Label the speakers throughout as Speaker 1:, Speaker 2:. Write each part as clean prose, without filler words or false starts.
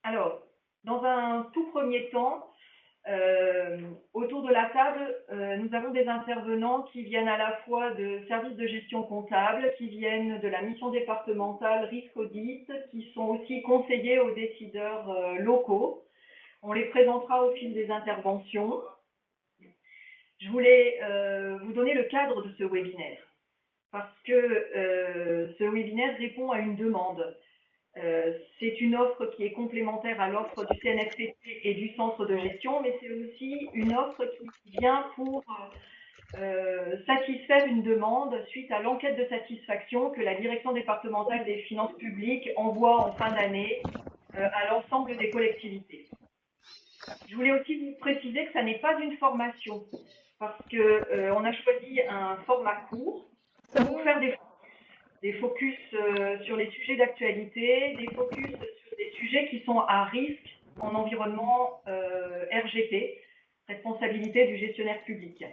Speaker 1: Alors, dans un tout premier temps, autour de la table, nous avons des intervenants qui viennent à la fois de services de gestion comptable, qui viennent de la mission départementale risque audit, qui sont aussi conseillers aux décideurs locaux. On les présentera au fil des interventions. Je voulais vous donner le cadre de ce webinaire parce que ce webinaire répond à une demande. C'est une offre qui est complémentaire à l'offre du CNFPT et du centre de gestion, mais c'est aussi une offre qui vient pour satisfaire une demande suite à l'enquête de satisfaction que la direction départementale des finances publiques envoie en fin d'année à l'ensemble des collectivités. Je voulais aussi vous préciser que ça n'est pas une formation, parce qu'on a choisi un format court pour faire des focus sur les sujets d'actualité, des focus sur des sujets qui sont à risque en environnement RGP, responsabilité du gestionnaire public.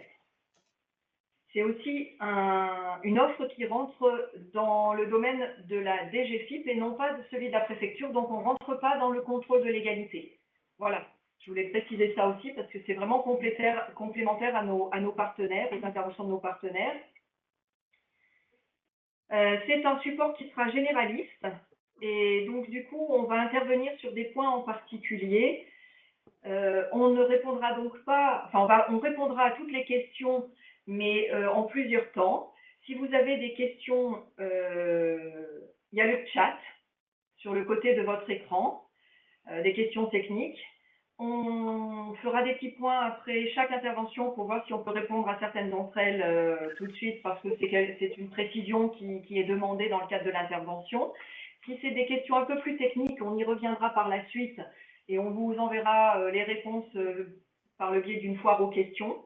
Speaker 1: C'est aussi une offre qui rentre dans le domaine de la DGFiP et non pas de celui de la préfecture, donc on ne rentre pas dans le contrôle de légalité. Voilà, je voulais préciser ça aussi parce que c'est vraiment complémentaire à nos partenaires, aux interventions de nos partenaires. C'est un support qui sera généraliste et donc du coup on va intervenir sur des points en particulier. On ne répondra donc pas, enfin on répondra à toutes les questions mais en plusieurs temps. Si vous avez des questions, il y a le chat sur le côté de votre écran, des questions techniques. On fera des petits points après chaque intervention pour voir si on peut répondre à certaines d'entre elles tout de suite parce que c'est une précision qui est demandée dans le cadre de l'intervention. Si c'est des questions un peu plus techniques, on y reviendra par la suite et on vous enverra les réponses par le biais d'une foire aux questions.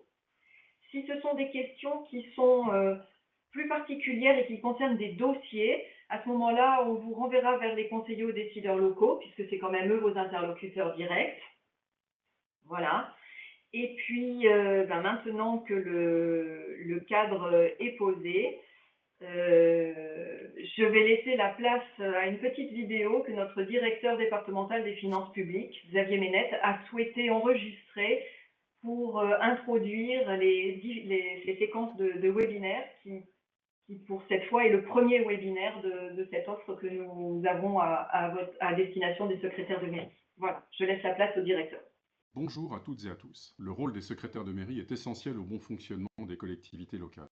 Speaker 1: Si ce sont des questions qui sont plus particulières et qui concernent des dossiers, à ce moment-là, on vous renverra vers les conseillers aux décideurs locaux, puisque c'est quand même eux vos interlocuteurs directs. Voilà. Et puis, maintenant que le cadre est posé, je vais laisser la place à une petite vidéo que notre directeur départemental des finances publiques, Xavier Ménette, a souhaité enregistrer pour introduire les séquences de webinaires qui, pour cette fois, est le premier webinaire de cette offre que nous avons à destination des secrétaires de mairie. Voilà, je laisse la place au directeur.
Speaker 2: Bonjour à toutes et à tous. Le rôle des secrétaires de mairie est essentiel au bon fonctionnement des collectivités locales.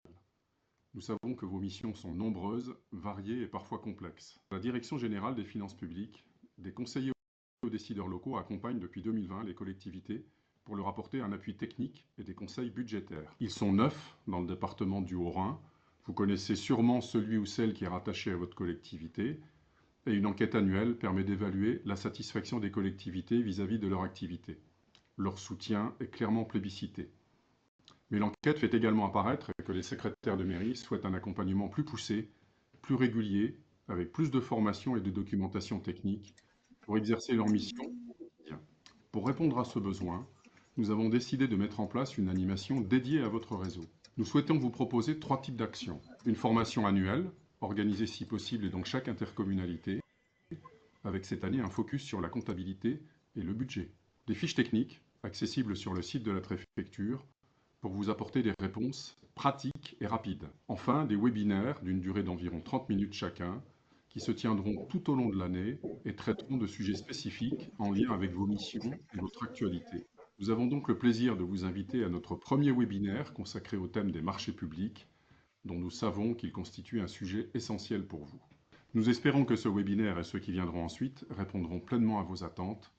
Speaker 2: Nous savons que vos missions sont nombreuses, variées et parfois complexes. La Direction générale des finances publiques, des conseillers aux décideurs locaux accompagnent depuis 2020 les collectivités pour leur apporter un appui technique et des conseils budgétaires. Ils sont 9 dans le département du Haut-Rhin. Vous connaissez sûrement celui ou celle qui est rattaché à votre collectivité. Et une enquête annuelle permet d'évaluer la satisfaction des collectivités vis-à-vis de leur activité. Leur soutien est clairement plébiscité. Mais l'enquête fait également apparaître que les secrétaires de mairie souhaitent un accompagnement plus poussé, plus régulier, avec plus de formation et de documentation technique pour exercer leur mission au quotidien. Pour répondre à ce besoin, nous avons décidé de mettre en place une animation dédiée à votre réseau. Nous souhaitons vous proposer 3 types d'actions. Une formation annuelle, organisée si possible et dans chaque intercommunalité, avec cette année un focus sur la comptabilité et le budget. Des fiches techniques, accessibles sur le site de la préfecture, pour vous apporter des réponses pratiques et rapides. Enfin, des webinaires d'une durée d'environ 30 minutes chacun, qui se tiendront tout au long de l'année et traiteront de sujets spécifiques en lien avec vos missions et votre actualité. Nous avons donc le plaisir de vous inviter à notre premier webinaire consacré au thème des marchés publics, dont nous savons qu'il constitue un sujet essentiel pour vous. Nous espérons que ce webinaire et ceux qui viendront ensuite répondront pleinement à vos attentes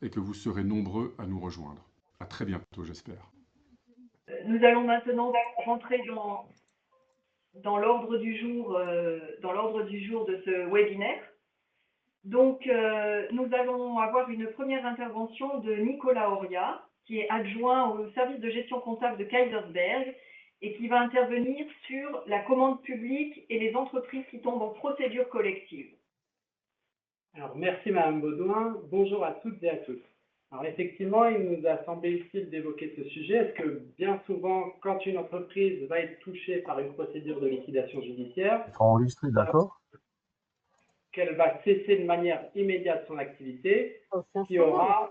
Speaker 2: et que vous serez nombreux à nous rejoindre. À très bientôt, j'espère.
Speaker 1: Nous allons maintenant rentrer dans l'ordre du jour de ce webinaire. Donc, nous allons avoir une première intervention de Nicolas Oria, qui est adjoint au service de gestion comptable de Kaysersberg et qui va intervenir sur la commande publique et les entreprises qui tombent en procédure collective.
Speaker 3: Alors, merci Madame Baudouin. Bonjour à toutes et à tous. Alors, effectivement, il nous a semblé utile d'évoquer ce sujet. Est-ce que bien souvent, quand une entreprise va être touchée par une procédure de liquidation judiciaire,
Speaker 4: enregistré, d'accord,
Speaker 3: qu'elle va cesser de manière immédiate son activité, qui aura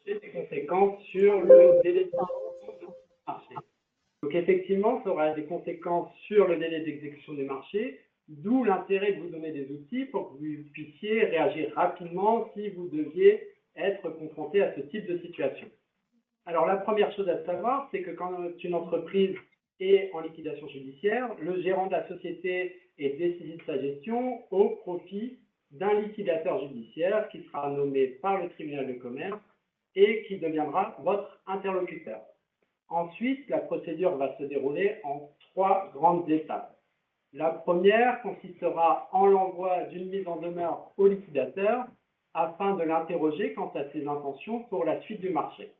Speaker 3: des conséquences sur le délai de marché. Donc effectivement, ça aura des conséquences sur le délai d'exécution du marché, d'où l'intérêt de vous donner des outils pour que vous puissiez réagir rapidement si vous deviez être confronté à ce type de situation. Alors la première chose à savoir, c'est que quand une entreprise est en liquidation judiciaire, le gérant de la société est dessaisi de sa gestion au profit d'un liquidateur judiciaire qui sera nommé par le tribunal de commerce et qui deviendra votre interlocuteur. Ensuite, la procédure va se dérouler en 3 grandes étapes. La première consistera en l'envoi d'une mise en demeure au liquidateur afin de l'interroger quant à ses intentions pour la suite du marché.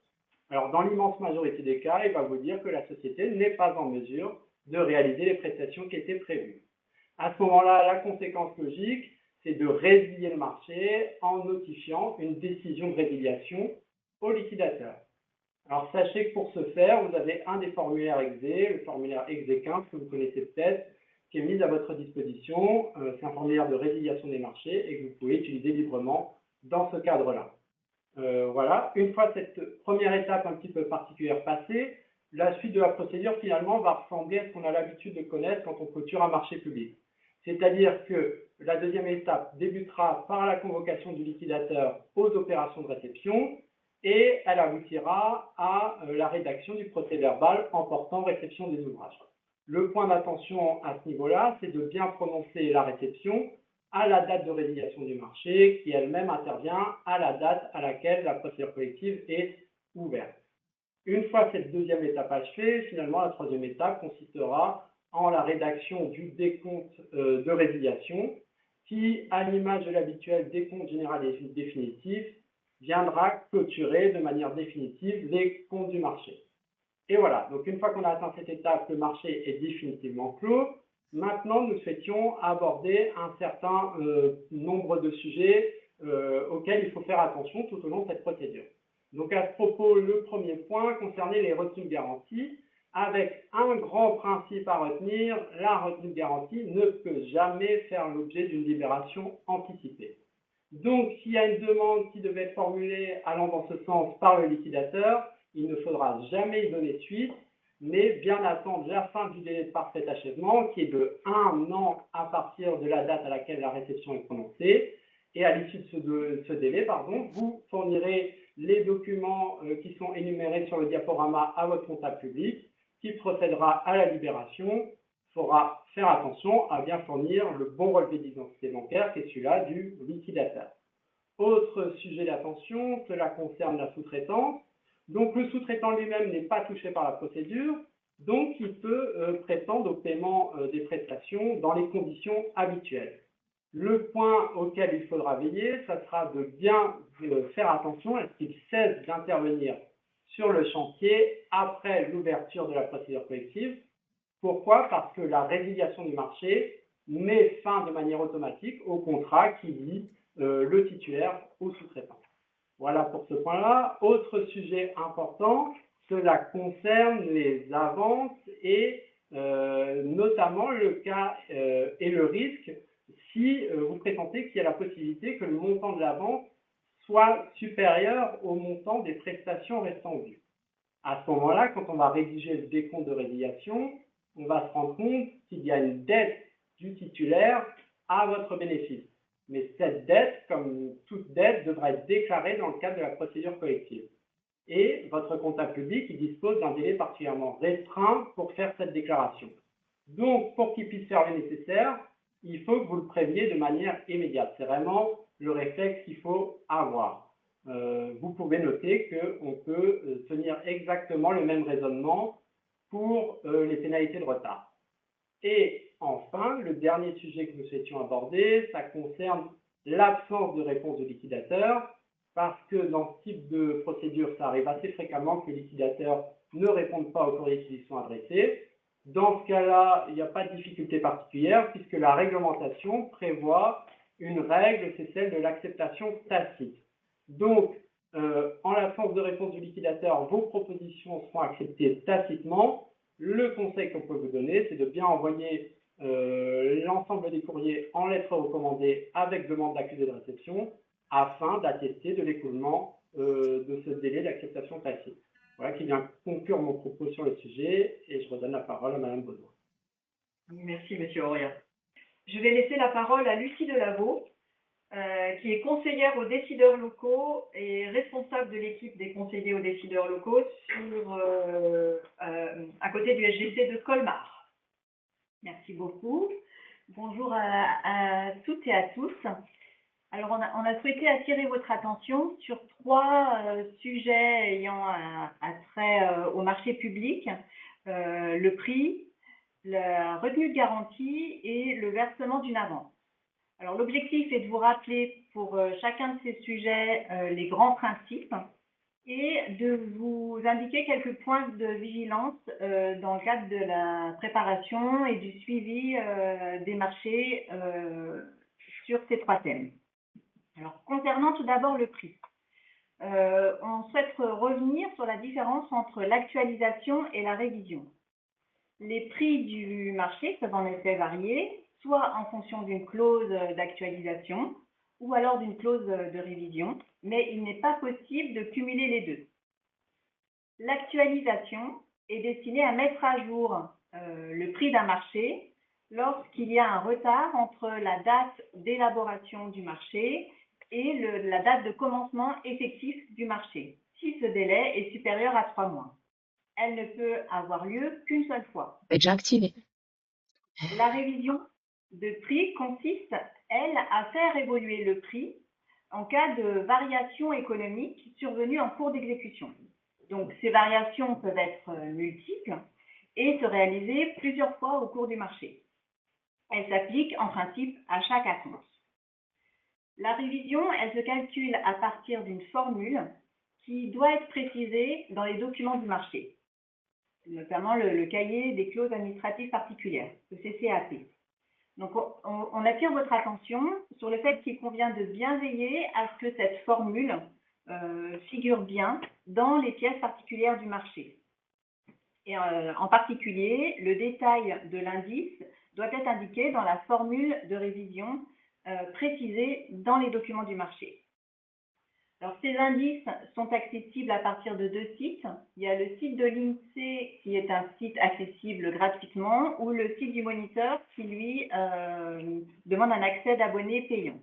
Speaker 3: Alors, dans l'immense majorité des cas, il va vous dire que la société n'est pas en mesure de réaliser les prestations qui étaient prévues. À ce moment-là, la conséquence logique, c'est de résilier le marché en notifiant une décision de résiliation au liquidateur. Alors, sachez que pour ce faire, vous avez un des formulaires EXE, le formulaire EXE 15, que vous connaissez peut-être, qui est mis à votre disposition. C'est un formulaire de résiliation des marchés et que vous pouvez utiliser librement dans ce cadre-là. Voilà, une fois cette première étape un petit peu particulière passée, la suite de la procédure finalement va ressembler à ce qu'on a l'habitude de connaître quand on clôture un marché public. C'est-à-dire que la deuxième étape débutera par la convocation du liquidateur aux opérations de réception et elle aboutira à la rédaction du procès-verbal en portant réception des ouvrages. Le point d'attention à ce niveau-là, c'est de bien prononcer la réception à la date de résiliation du marché qui elle-même intervient à la date à laquelle la procédure collective est ouverte. Une fois cette deuxième étape achevée, finalement, la troisième étape consistera en la rédaction du décompte de résiliation qui, à l'image de l'habituel décompte général et définitif, viendra clôturer de manière définitive les comptes du marché. Et voilà, donc une fois qu'on a atteint cette étape, le marché est définitivement clos. Maintenant, nous souhaitions aborder un certain nombre de sujets auxquels il faut faire attention tout au long de cette procédure. Donc à ce propos, le premier point concernait les retenues de garantie, avec un grand principe à retenir, la retenue de garantie ne peut jamais faire l'objet d'une libération anticipée. Donc s'il y a une demande qui devait être formulée allant dans ce sens par le liquidateur, il ne faudra jamais y donner suite, mais bien attendre la fin du délai de parfait achèvement, qui est de 1 an à partir de la date à laquelle la réception est prononcée. Et à l'issue de ce délai, vous fournirez les documents qui sont énumérés sur le diaporama à votre comptable public, qui procédera à la libération. Il faudra faire attention à bien fournir le bon relevé d'identité bancaire, qui est celui-là du liquidateur. Autre sujet d'attention, cela concerne la sous-traitance. Donc, le sous-traitant lui-même n'est pas touché par la procédure, donc il peut prétendre au paiement des prestations dans les conditions habituelles. Le point auquel il faudra veiller, ça sera de bien faire attention à ce qu'il cesse d'intervenir sur le chantier après l'ouverture de la procédure collective. Pourquoi? Parce que la résiliation du marché met fin de manière automatique au contrat qui lie le titulaire au sous-traitant. Voilà pour ce point-là. Autre sujet important, cela concerne les avances et notamment le cas et le risque si vous présentez qu'il y a la possibilité que le montant de l'avance soit supérieur au montant des prestations restant dues. À ce moment-là, quand on va rédiger le décompte de résiliation, on va se rendre compte qu'il y a une dette du titulaire à votre bénéfice. Mais cette dette, comme toute dette, devra être déclarée dans le cadre de la procédure collective. Et votre comptable public, il dispose d'un délai particulièrement restreint pour faire cette déclaration. Donc, pour qu'il puisse faire le nécessaire, il faut que vous le préveniez de manière immédiate. C'est vraiment le réflexe qu'il faut avoir. Vous pouvez noter qu'on peut tenir exactement le même raisonnement pour les pénalités de retard. Et enfin, le dernier sujet que nous souhaitions aborder, ça concerne l'absence de réponse du liquidateur, parce que dans ce type de procédure, ça arrive assez fréquemment que les liquidateurs ne répondent pas aux courriers qui lui sont adressés. Dans ce cas-là, il n'y a pas de difficulté particulière, puisque la réglementation prévoit une règle, c'est celle de l'acceptation tacite. Donc, en l'absence de réponse du liquidateur, vos propositions seront acceptées tacitement. Le conseil qu'on peut vous donner, c'est de bien envoyer l'ensemble des courriers en lettres recommandées avec demande d'accusé de réception afin d'attester de l'écoulement de ce délai d'acceptation tacite. Voilà qui vient conclure mon propos sur le sujet et je redonne la parole à Madame Baudouin.
Speaker 1: Merci, Monsieur Auria. Je vais laisser la parole à Lucie Delaveau, qui est conseillère aux décideurs locaux et responsable de l'équipe des conseillers aux décideurs locaux à côté du SGC de Colmar.
Speaker 4: Merci beaucoup. Bonjour à toutes et à tous. Alors, on a souhaité attirer votre attention sur trois sujets ayant un trait au marché public, le prix, la retenue de garantie et le versement d'une avance. Alors, l'objectif est de vous rappeler pour chacun de ces sujets les grands principes et de vous indiquer quelques points de vigilance dans le cadre de la préparation et du suivi des marchés sur ces trois thèmes. Alors, concernant tout d'abord le prix, on souhaite revenir sur la différence entre l'actualisation et la révision. Les prix du marché peuvent en effet varier, soit en fonction d'une clause d'actualisation ou alors d'une clause de révision, mais il n'est pas possible de cumuler les deux. L'actualisation est destinée à mettre à jour le prix d'un marché lorsqu'il y a un retard entre la date d'élaboration du marché et la date de commencement effectif du marché, si ce délai est supérieur à 3 mois. Elle ne peut avoir lieu qu'une seule fois.
Speaker 5: Déjà activé.
Speaker 4: La révision de prix consiste, elle, à faire évoluer le prix en cas de variation économique survenue en cours d'exécution. Donc, ces variations peuvent être multiples et se réaliser plusieurs fois au cours du marché. Elles s'appliquent en principe à chaque acompte. La révision, elle se calcule à partir d'une formule qui doit être précisée dans les documents du marché, notamment le cahier des clauses administratives particulières, le CCAP. Donc, on attire votre attention sur le fait qu'il convient de bien veiller à ce que cette formule figure bien dans les pièces particulières du marché. Et en particulier, le détail de l'indice doit être indiqué dans la formule de révision précisée dans les documents du marché. Alors, ces indices sont accessibles à partir de deux sites. Il y a le site de l'INSEE qui est un site accessible gratuitement ou le site du moniteur qui, lui, demande un accès d'abonnés payant.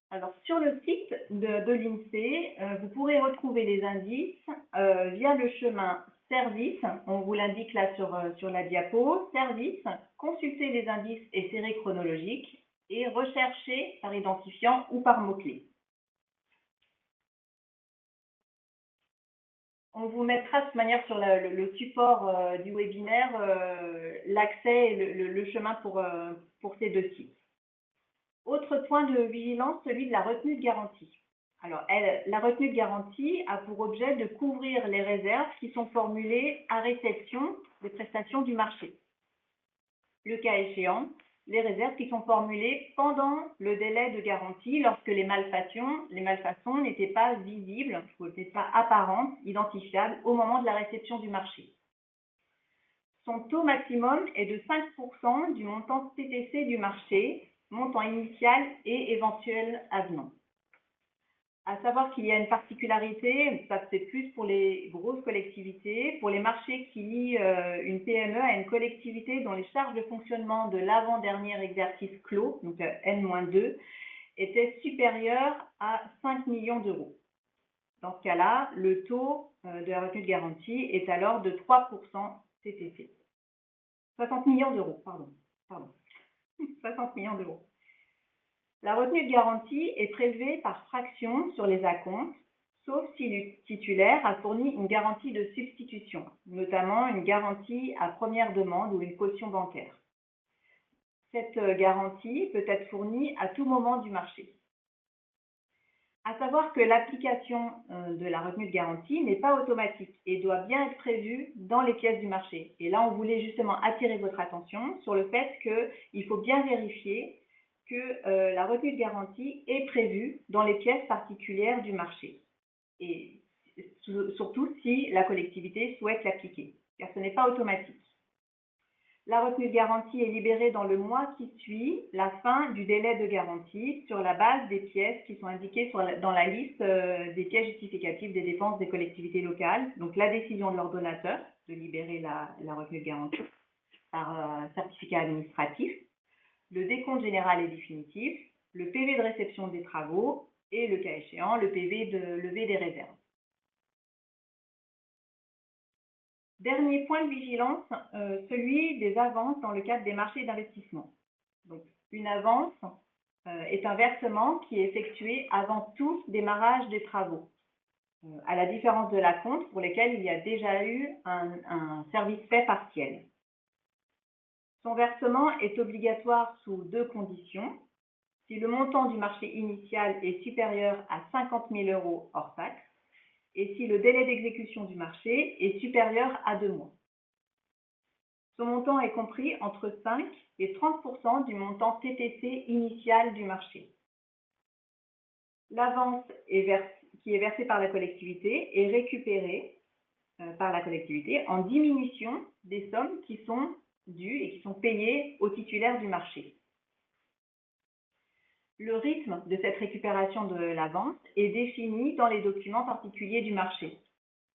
Speaker 4: Alors, sur le site de l'INSEE, vous pourrez retrouver les indices via le chemin service. On vous l'indique là sur la diapo. Service, consulter les indices et séries chronologiques et rechercher par identifiant ou par mots-clés. On vous mettra de toute manière sur le support du webinaire l'accès et le chemin pour ces deux sites. Autre point de vigilance, celui de la retenue de garantie. Alors, la retenue de garantie a pour objet de couvrir les réserves qui sont formulées à réception des prestations du marché. Le cas échéant, les réserves qui sont formulées pendant le délai de garantie lorsque les malfaçons n'étaient pas visibles, ou n'étaient pas apparentes, identifiables au moment de la réception du marché. Son taux maximum est de 5% du montant TTC du marché, montant initial et éventuel avenant. À savoir qu'il y a une particularité, ça c'est plus pour les grosses collectivités, pour les marchés qui lient une PME à une collectivité dont les charges de fonctionnement de l'avant-dernier exercice clos, donc N-2, étaient supérieures à 5 millions d'euros. Dans ce cas-là, le taux de la retenue de garantie est alors de 3% TTC. 60 millions d'euros, pardon. 60 millions d'euros. La retenue de garantie est prélevée par fraction sur les acomptes, sauf si le titulaire a fourni une garantie de substitution, notamment une garantie à première demande ou une caution bancaire. Cette garantie peut être fournie à tout moment du marché. À savoir que l'application de la retenue de garantie n'est pas automatique et doit bien être prévue dans les pièces du marché. Et là, on voulait justement attirer votre attention sur le fait qu'il faut bien vérifier que la retenue de garantie est prévue dans les pièces particulières du marché. Et surtout si la collectivité souhaite l'appliquer, car ce n'est pas automatique. La retenue de garantie est libérée dans le mois qui suit la fin du délai de garantie sur la base des pièces qui sont indiquées dans la liste des pièces justificatives des dépenses des collectivités locales. Donc, la décision de l'ordonnateur de libérer la retenue de garantie par certificat administratif, le décompte général et définitif, le PV de réception des travaux et, le cas échéant, le PV de levée des réserves. Dernier point de vigilance, celui des avances dans le cadre des marchés d'investissement. Donc, une avance est un versement qui est effectué avant tout démarrage des travaux, à la différence de l'acompte pour lesquels il y a déjà eu un service fait partiel. Son versement est obligatoire sous deux conditions. Si le montant du marché initial est supérieur à 50 000 € hors taxe, et si le délai d'exécution du marché est supérieur à 2 mois. Son montant est compris entre 5 et 30% du montant TTC initial du marché. L'avance qui est versée par la collectivité est récupérée par la collectivité en diminution des sommes qui sont dues et qui sont payées aux titulaires du marché. Le rythme de cette récupération de l'avance est défini dans les documents particuliers du marché.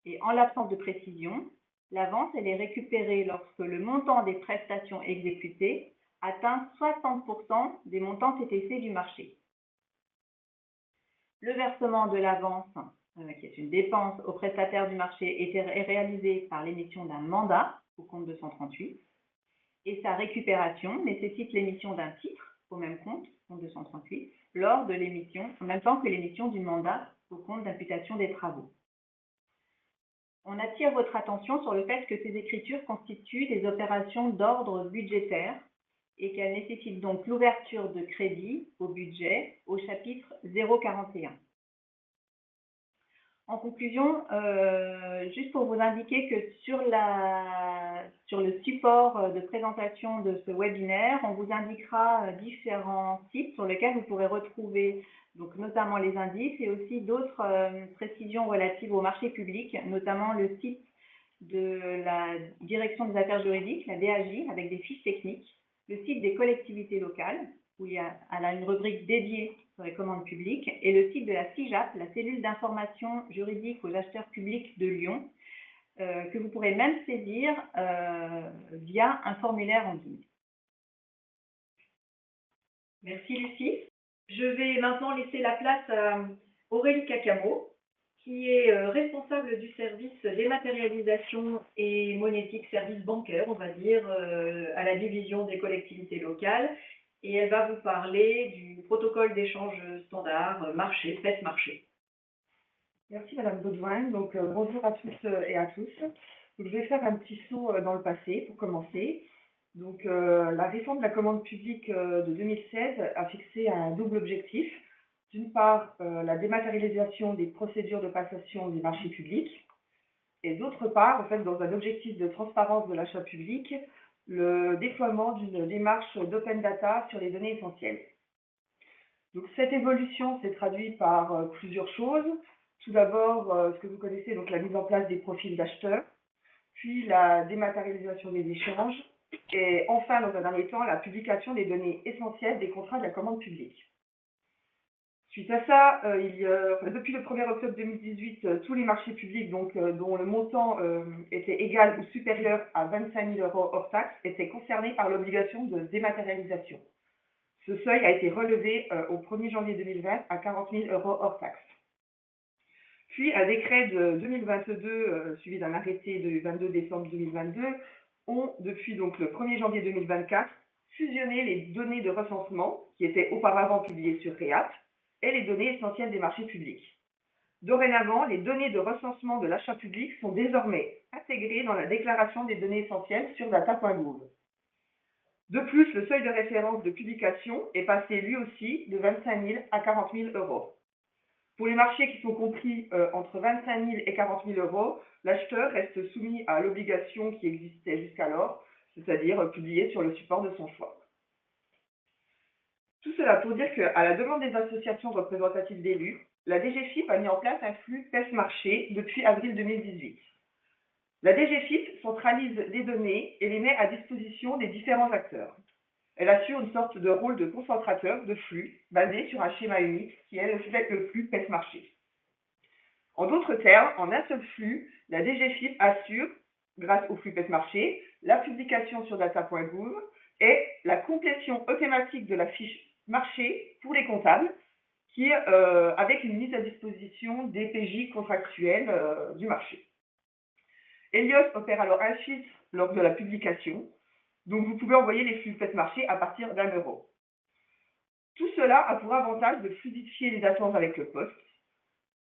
Speaker 4: Et en l'absence de précision, l'avance est récupérée lorsque le montant des prestations exécutées atteint 60% des montants TTC du marché. Le versement de l'avance, qui est une dépense aux prestataires du marché, est réalisé par l'émission d'un mandat au compte 238 et sa récupération nécessite l'émission d'un titre au même compte 238, lors de l'émission, en même temps que l'émission du mandat au compte d'imputation des travaux. On attire votre attention sur le fait que ces écritures constituent des opérations d'ordre budgétaire et qu'elles nécessitent donc l'ouverture de crédit au budget au chapitre 041. En conclusion, juste pour vous indiquer que sur le support de présentation de ce webinaire, on vous indiquera différents sites sur lesquels vous pourrez retrouver donc notamment les indices et aussi d'autres précisions relatives au marché public, notamment le site de la Direction des affaires juridiques, la DAJ, avec des fiches techniques, le site des collectivités locales, où elle a une rubrique dédiée sur les commandes publiques, et le site de la CIJAP, la cellule d'information juridique aux acheteurs publics de Lyon, que vous pourrez même saisir via un formulaire en ligne.
Speaker 1: Merci Lucie. Je vais maintenant laisser la place à Aurélie Cacamo, qui est responsable du service dématérialisation et monétique, service bancaire, on va dire, à la division des collectivités locales. Et elle va vous parler du protocole d'échange standard marché, faites marché.
Speaker 5: Merci Madame Baudouin. Donc bonjour à toutes et à tous. Donc, je vais faire un petit saut dans le passé pour commencer. Donc la réforme de la commande publique de 2016 a fixé un double objectif. D'une part, la dématérialisation des procédures de passation des marchés publics, et d'autre part, en fait, dans un objectif de transparence de l'achat public, le déploiement d'une démarche d'open data sur les données essentielles. Donc cette évolution s'est traduite par plusieurs choses. Tout d'abord, ce que vous connaissez, donc la mise en place des profils d'acheteurs, puis la dématérialisation des échanges, et enfin, dans un dernier temps, la publication des données essentielles des contrats de la commande publique. Suite à ça, depuis le 1er octobre 2018, tous les marchés publics dont le montant était égal ou supérieur à 25 000 € hors taxe étaient concernés par l'obligation de dématérialisation. Ce seuil a été relevé au 1er janvier 2020 à 40 000 € hors taxe. Puis, un décret de 2022, suivi d'un arrêté du 22 décembre 2022, ont, depuis donc, le 1er janvier 2024, fusionné les données de recensement qui étaient auparavant publiées sur REAP et les données essentielles des marchés publics. Dorénavant, les données de recensement de l'achat public sont désormais intégrées dans la déclaration des données essentielles sur data.gouv. De plus, le seuil de référence de publication est passé lui aussi de 25 000 à 40 000 €. Pour les marchés qui sont compris entre 25 000 et 40 000 €, l'acheteur reste soumis à l'obligation qui existait jusqu'alors, c'est-à-dire publier sur le support de son choix. Tout cela pour dire qu'à la demande des associations représentatives d'élus, la DGFiP a mis en place un flux test marché depuis avril 2018. La DGFiP centralise les données et les met à disposition des différents acteurs. Elle assure une sorte de rôle de concentrateur de flux basé sur un schéma unique qui est le flux PES-marché. En d'autres termes, en un seul flux, la DGFiP assure, grâce au flux PES-marché, la publication sur data.gouv et la complétion automatique de la fiche marché pour les comptables, avec une mise à disposition des PJ contractuels du marché. Helios opère alors un filtre lors de la publication, donc vous pouvez envoyer les flux PES-marché à partir d'€1. Tout cela a pour avantage de fluidifier les attentes avec le poste.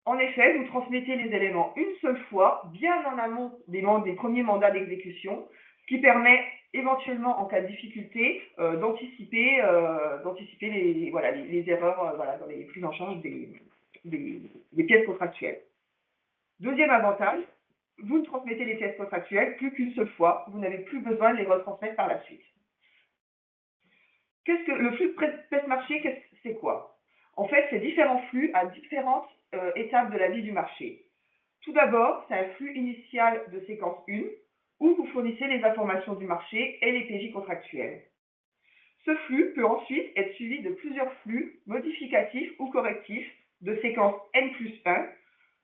Speaker 5: En effet, vous transmettez les éléments une seule fois, bien en amont des premiers mandats d'exécution, ce qui permet éventuellement, en cas de difficulté, d'anticiper les erreurs dans les prises en charge des pièces contractuelles. Deuxième avantage, vous ne transmettez les pièces contractuelles plus qu'une seule fois, vous n'avez plus besoin de les retransmettre par la suite. Qu'est-ce que le flux PES-marché, c'est quoi? En fait, c'est différents flux à différentes étapes de la vie du marché. Tout d'abord, c'est un flux initial de séquence 1 où vous fournissez les informations du marché et les PJ contractuels. Ce flux peut ensuite être suivi de plusieurs flux modificatifs ou correctifs de séquence N+1,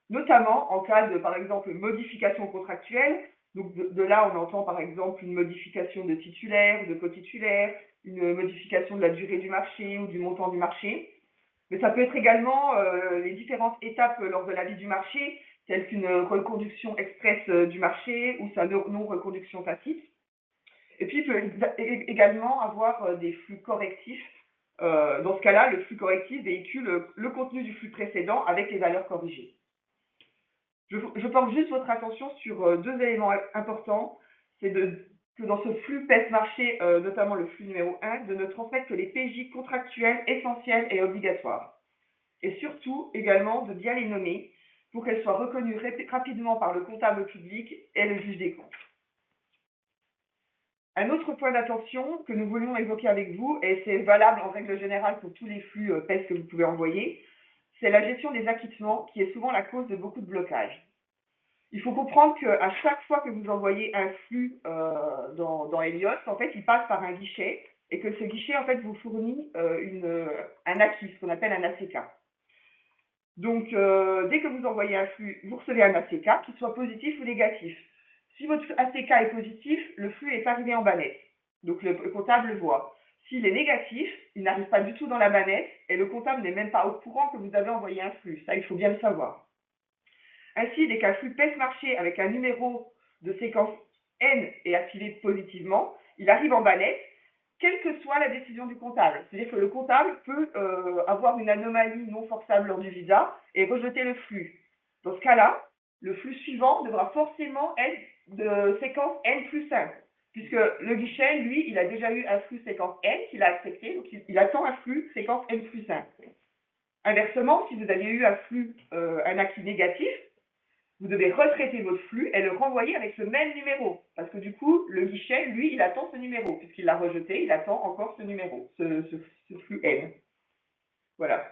Speaker 5: notamment en cas de, par exemple, modification contractuelle. Donc de là, on entend par exemple une modification de titulaire, de cotitulaire, une modification de la durée du marché ou du montant du marché. Mais ça peut être également les différentes étapes lors de la vie du marché, telles qu'une reconduction express du marché ou sa non-reconduction tacite. Et puis, il peut également avoir des flux correctifs. Dans ce cas-là, le flux correctif véhicule le contenu du flux précédent avec les valeurs corrigées. Je porte juste votre attention sur deux éléments importants. C'est que dans ce flux PES-marché, notamment le flux numéro 1, de ne transmettre que les PJ contractuels essentiels et obligatoires. Et surtout, également, de bien les nommer pour qu'elles soient reconnues rapidement par le comptable public et le juge des comptes. Un autre point d'attention que nous voulions évoquer avec vous, et c'est valable en règle générale pour tous les flux PES que vous pouvez envoyer, c'est la gestion des acquittements qui est souvent la cause de beaucoup de blocages. Il faut comprendre qu'à chaque fois que vous envoyez un flux dans Helios, en fait, il passe par un guichet et que ce guichet, en fait, vous fournit un acquis, ce qu'on appelle un ACK. Donc, dès que vous envoyez un flux, vous recevez un ACK, qu'il soit positif ou négatif. Si votre ACK est positif, le flux est arrivé en bannette. Donc, le comptable le voit. S'il est négatif, il n'arrive pas du tout dans la bannette et le comptable n'est même pas au courant que vous avez envoyé un flux. Ça, il faut bien le savoir. Ainsi, dès qu'un flux PES-marché avec un numéro de séquence N est activé positivement, il arrive en bannette, quelle que soit la décision du comptable. C'est-à-dire que le comptable peut avoir une anomalie non forçable lors du visa et rejeter le flux. Dans ce cas-là, le flux suivant devra forcément être de séquence N+1, puisque le guichet, lui, il a déjà eu un flux séquence N qu'il a accepté, donc il attend un flux séquence N+1. Inversement, si vous aviez eu un acquis négatif, vous devez retraiter votre flux et le renvoyer avec le même numéro. Parce que du coup, le guichet, lui, il attend ce numéro. Puisqu'il l'a rejeté, il attend encore ce numéro, ce flux N. Voilà.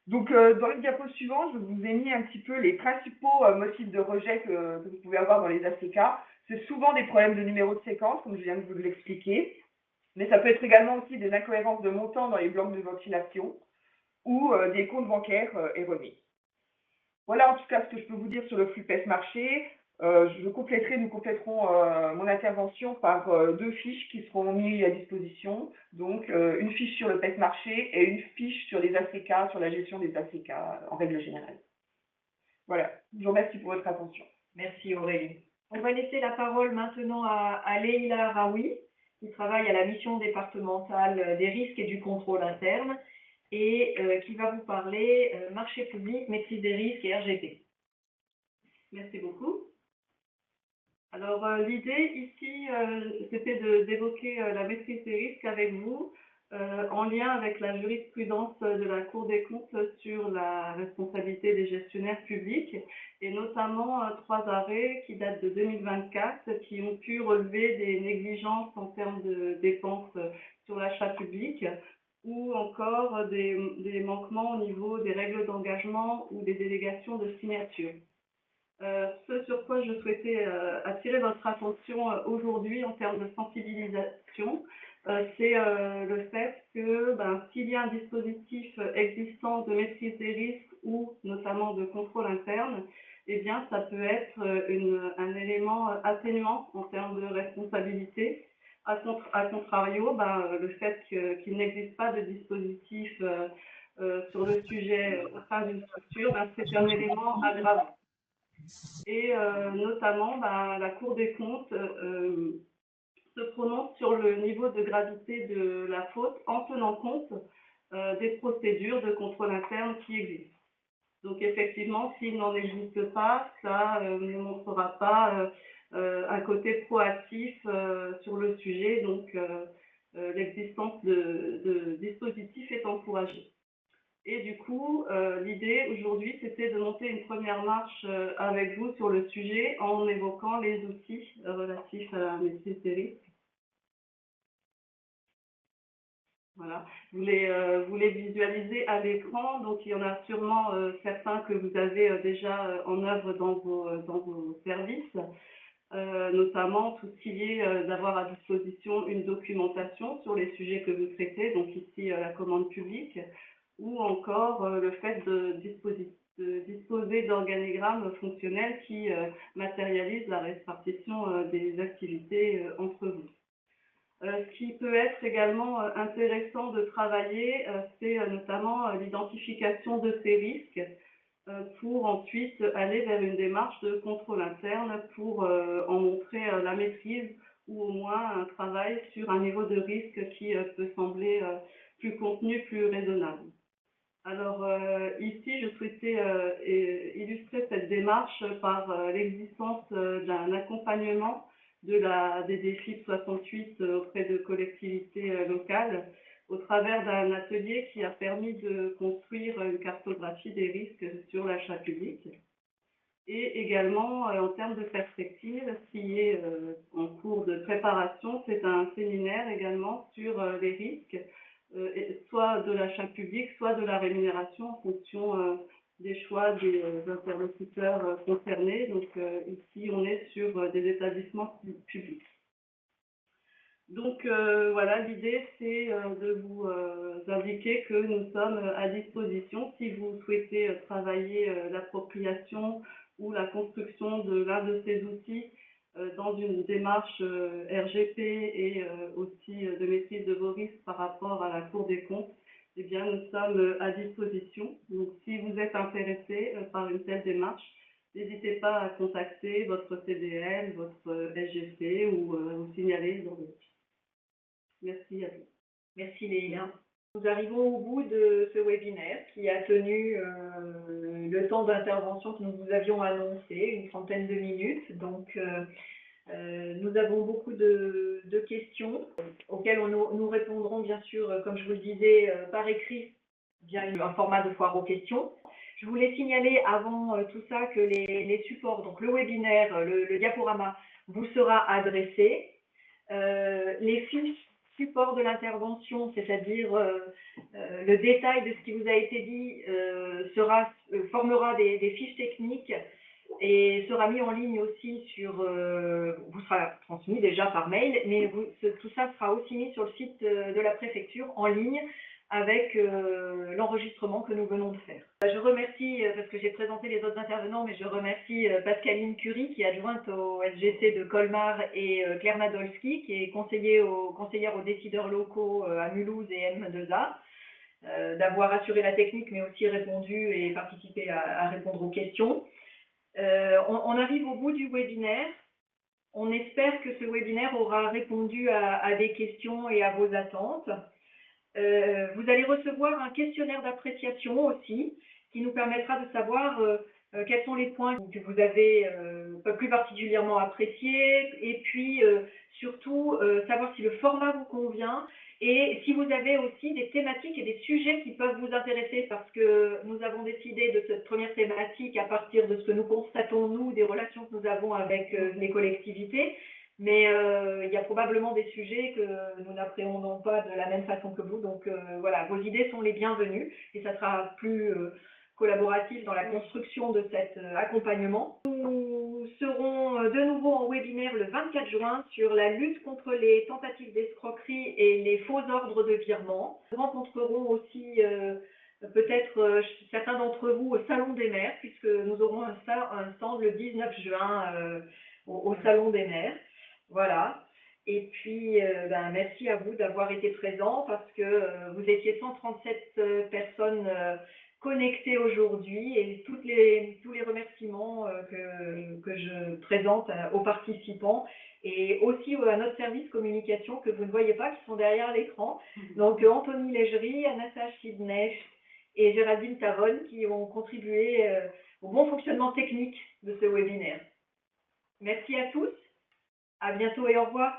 Speaker 5: Donc, dans le diapo suivant, je vous ai mis un petit peu les principaux motifs de rejet que vous pouvez avoir dans les ACK. C'est souvent des problèmes de numéro de séquence, comme je viens de vous l'expliquer. Mais ça peut être également aussi des incohérences de montant dans les blocs de ventilation ou des comptes bancaires erronés. Voilà en tout cas ce que je peux vous dire sur le flux PES-marché. Nous compléterons mon intervention par deux fiches qui seront mises à disposition. Donc, une fiche sur le PES-marché et une fiche sur les ACK, sur la gestion des ACK en règle générale. Voilà, je vous remercie pour votre attention.
Speaker 1: Merci Aurélie. On va laisser la parole maintenant à Leïla Raoui, qui travaille à la mission départementale des risques et du contrôle interne, et qui va vous parler marché public, maîtrise des risques et RGP. Merci beaucoup. Alors, l'idée ici, c'était d'évoquer la maîtrise des risques avec vous en lien avec la jurisprudence de la Cour des comptes sur la responsabilité des gestionnaires publics et notamment 3 arrêts qui datent de 2024 qui ont pu relever des négligences en termes de dépenses sur l'achat public ou encore des manquements au niveau des règles d'engagement ou des délégations de signature.
Speaker 6: Ce sur quoi je souhaitais attirer votre attention aujourd'hui en termes de sensibilisation, c'est le fait que s'il y a un dispositif existant de maîtrise des risques ou notamment de contrôle interne, eh bien, ça peut être un élément atténuant en termes de responsabilité. À contrario, le fait qu'il n'existe pas de dispositif sur le sujet au sein d'une structure, c'est un élément aggravant. Et notamment, la Cour des comptes se prononce sur le niveau de gravité de la faute en tenant compte des procédures de contrôle interne qui existent. Donc effectivement, s'il n'en existe pas, ça ne montrera pas un côté proactif sur le sujet, donc l'existence de dispositifs est encouragée. Et du coup, l'idée aujourd'hui, c'était de monter une première marche avec vous sur le sujet en évoquant les outils relatifs à la maîtrise des risques. Voilà, vous les visualisez à l'écran, donc il y en a sûrement certains que vous avez déjà en œuvre dans vos services, notamment tout ce qui est d'avoir à disposition une documentation sur les sujets que vous traitez, donc ici la commande publique, ou encore le fait de disposer d'organigrammes fonctionnels qui matérialisent la répartition des activités entre vous. Ce qui peut être également intéressant de travailler, c'est notamment l'identification de ces risques pour ensuite aller vers une démarche de contrôle interne pour en montrer la maîtrise ou au moins un travail sur un niveau de risque qui peut sembler plus contenu, plus raisonnable. Alors ici, je souhaitais illustrer cette démarche par l'existence d'un accompagnement des défis 68 auprès de collectivités locales au travers d'un atelier qui a permis de construire une cartographie des risques sur l'achat public. Et également, en termes de perspective, ce qui est en cours de préparation, c'est un séminaire également sur les risques, soit de l'achat public, soit de la rémunération en fonction des choix des interlocuteurs concernés. Donc ici, on est sur des établissements publics. Donc voilà, l'idée, c'est de vous indiquer que nous sommes à disposition si vous souhaitez travailler l'appropriation ou la construction de l'un de ces outils dans une démarche RGP et aussi de maîtrise de vos risques par rapport à la Cour des comptes. Eh bien, nous sommes à disposition. Donc, si vous êtes intéressé par une telle démarche, n'hésitez pas à contacter votre CDL, votre SGC ou vous signaler dans le... Merci à vous.
Speaker 1: Merci Léila. Nous arrivons au bout de ce webinaire qui a tenu le temps d'intervention que nous vous avions annoncé, une trentaine de minutes. Donc, nous avons beaucoup de questions auxquelles nous répondrons bien sûr, comme je vous le disais, par écrit via un format de foire aux questions. Je voulais signaler avant tout ça que les supports, donc le webinaire, le diaporama, vous sera adressé. Les fiches support de l'intervention, c'est-à-dire le détail de ce qui vous a été dit, formera des fiches techniques et sera mis en ligne aussi vous sera transmis déjà par mail, mais tout ça sera aussi mis sur le site de la préfecture en ligne avec l'enregistrement que nous venons de faire. Je remercie, parce que j'ai présenté les autres intervenants, mais je remercie Pascaline Curie, qui est adjointe au SGC de Colmar, et Claire Nadolski, qui est conseillère aux décideurs locaux à Mulhouse et M2A, d'avoir assuré la technique, mais aussi répondu et participé à répondre aux questions. On arrive au bout du webinaire. On espère que ce webinaire aura répondu à des questions et à vos attentes. Vous allez recevoir un questionnaire d'appréciation aussi, qui nous permettra de savoir quels sont les points que vous avez plus particulièrement appréciés, et puis surtout savoir si le format vous convient, et si vous avez aussi des thématiques et des sujets qui peuvent vous intéresser, parce que nous avons décidé de cette première thématique à partir de ce que nous constatons, nous, des relations que nous avons avec les collectivités. Mais il y a probablement des sujets que nous n'appréhendons pas de la même façon que vous. Donc voilà, vos idées sont les bienvenues et ça sera plus collaborative dans la construction de cet accompagnement. Nous serons de nouveau en webinaire le 24 juin sur la lutte contre les tentatives d'escroquerie et les faux ordres de virement. Nous rencontrerons aussi peut-être certains d'entre vous au Salon des maires, puisque nous aurons un stand le 19 juin au Salon des maires. Voilà. Et puis, merci à vous d'avoir été présents parce que vous étiez 137 personnes connectées aujourd'hui et tous les remerciements que je présente aux participants et aussi à notre service communication que vous ne voyez pas, qui sont derrière l'écran. Donc, Anthony Légerie, Anastasia Sidney et Géraldine Tavonne qui ont contribué au bon fonctionnement technique de ce webinaire. Merci à tous, à bientôt et au revoir.